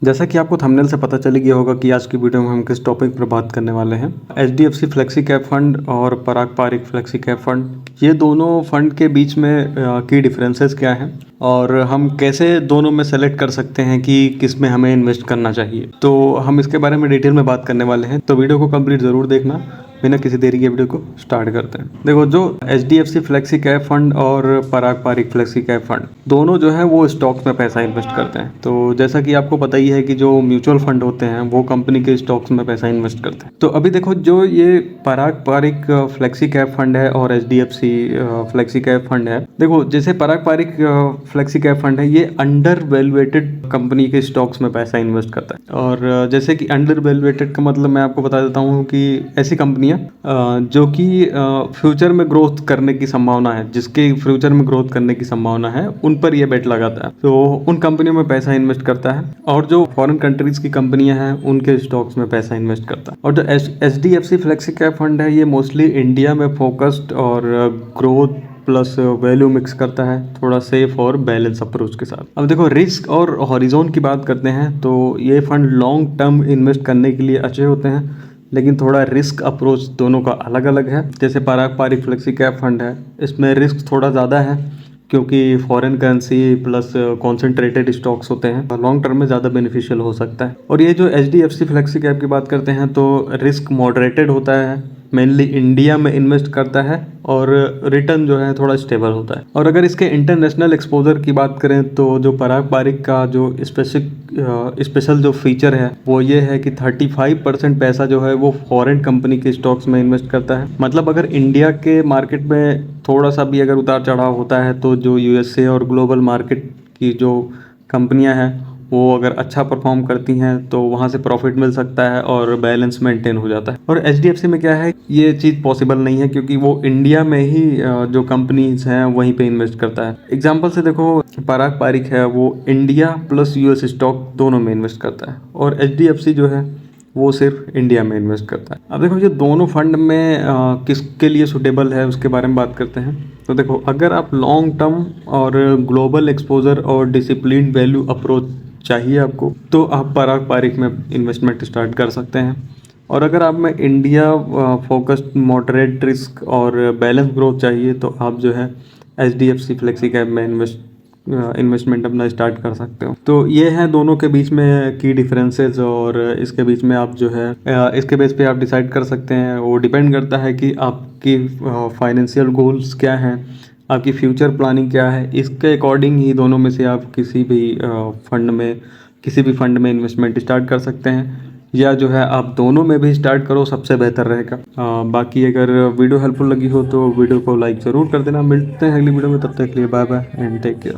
जैसा कि आपको थंबनेल से पता चल गया होगा कि आज की वीडियो में हम किस टॉपिक पर बात करने वाले हैं। एचडीएफसी फ्लेक्सी कैप फंड और पराग पारिक फ्लेक्सी कैप फंड, ये दोनों फंड के बीच में की डिफरेंसेस क्या हैं और हम कैसे दोनों में सेलेक्ट कर सकते हैं कि किस में हमें इन्वेस्ट करना चाहिए। तो हम इसके बारे में डिटेल में बात करने वाले हैं, तो वीडियो को कंप्लीट ज़रूर देखना। बिना किसी देरी के वीडियो को स्टार्ट करते हैं। देखो, जो एचडीएफसी फ्लेक्सी कैप फंड और पराग पारिक फ्लेक्सी कैप फंड दोनों जो है वो स्टॉक्स में पैसा इन्वेस्ट करते हैं। तो जैसा कि आपको पता ही है कि जो म्यूचुअल फंड होते हैं वो कंपनी के स्टॉक्स में पैसा इन्वेस्ट करते हैं। तो अभी देखो, जो ये पराग पारिक फ्लेक्सी कैप फंड है और एचडीएफसी फ्लेक्सी कैप फंड है, देखो जैसे पराग पारिक फ्लेक्सी कैप फंड है, ये अंडर वैल्यूएटेड कंपनी के स्टॉक्स में पैसा इन्वेस्ट करता है। और जैसे कि अंडर वैल्यूएटेड का मतलब मैं आपको बता देता हूँ कि ऐसी कंपनियां जो कि फ्यूचर में ग्रोथ करने की संभावना है, जिसके फ्यूचर में ग्रोथ करने की संभावना है, उन पर ये बेट लगाता है। तो उन कंपनियों में पैसा इन्वेस्ट करता है। और जो फॉरेन कंट्रीज की कंपनियां हैं उनके स्टॉक्स में पैसा इन्वेस्ट करता है। और जो एचडीएफसी फ्लेक्सी कैप फंड है, ये मोस्टली इंडिया में फोकस्ड और ग्रोथ प्लस वैल्यू मिक्स करता है, थोड़ा सेफ और बैलेंस अप्रोच के साथ। अब देखो, रिस्क और हॉरिजॉन की बात करते हैं तो ये फंड लॉन्ग टर्म इन्वेस्ट करने के लिए अच्छे होते हैं, लेकिन थोड़ा रिस्क अप्रोच दोनों का अलग अलग है। जैसे पराग पारिक फ्लेक्सी कैप फंड है, इसमें रिस्क थोड़ा ज़्यादा है क्योंकि foreign currency plus concentrated stocks होते हैं, लॉन्ग टर्म में ज़्यादा बेनिफिशियल हो सकता है। और ये जो एचडीएफसी फ्लेक्सी कैप की बात करते हैं तो रिस्क मॉडरेटेड होता है, मेनली इंडिया में इन्वेस्ट करता है और रिटर्न जो है थोड़ा स्टेबल होता है। और अगर इसके इंटरनेशनल एक्सपोजर की बात करें तो जो पराग पारिक का जो स्पेशल जो फीचर है वो ये है कि 35% पैसा जो है वो फॉरेन कंपनी के स्टॉक्स में इन्वेस्ट करता है। मतलब अगर इंडिया के मार्केट में थोड़ा सा भी अगर उतार चढ़ाव होता है तो जो यूएसए और ग्लोबल मार्केट की जो कंपनियां हैं वो अगर अच्छा परफॉर्म करती हैं तो वहाँ से प्रॉफिट मिल सकता है और बैलेंस मेंटेन हो जाता है। और एचडीएफसी में क्या है, ये चीज़ पॉसिबल नहीं है क्योंकि वो इंडिया में ही जो कंपनीज हैं वहीं पे इन्वेस्ट करता है। एग्जांपल से देखो, पराग पारिक है वो इंडिया प्लस यूएस स्टॉक दोनों में इन्वेस्ट करता है और एचडीएफसी जो है वो सिर्फ इंडिया में इन्वेस्ट करता है। अब देखो, ये दोनों फंड में किसके लिए सुटेबल है उसके बारे में बात करते हैं। तो देखो, अगर आप लॉन्ग टर्म और ग्लोबल एक्सपोजर और डिसिप्लिन वैल्यू अप्रोच चाहिए आपको, तो आप पराग पारिक में इन्वेस्टमेंट स्टार्ट कर सकते हैं। और अगर आप में इंडिया फोकस्ड मॉडरेट रिस्क और बैलेंस ग्रोथ चाहिए तो आप जो है एचडीएफसी फ्लेक्सी कैप में इन्वेस्टमेंट अपना स्टार्ट कर सकते हो। तो ये हैं दोनों के बीच में की डिफरेंसेस और इसके बीच में आप जो है इसके बेस पे आप डिसाइड कर सकते हैं। वो डिपेंड करता है कि आपकी फाइनेंशियल गोल्स क्या हैं, आपकी फ्यूचर प्लानिंग क्या है, इसके अकॉर्डिंग ही दोनों में से आप किसी भी फंड में इन्वेस्टमेंट स्टार्ट कर सकते हैं, या जो है आप दोनों में भी स्टार्ट करो, सबसे बेहतर रहेगा। बाकी अगर वीडियो हेल्पफुल लगी हो तो वीडियो को लाइक ज़रूर कर देना। मिलते हैं अगली वीडियो में, तब तक के लिए bye bye and take care.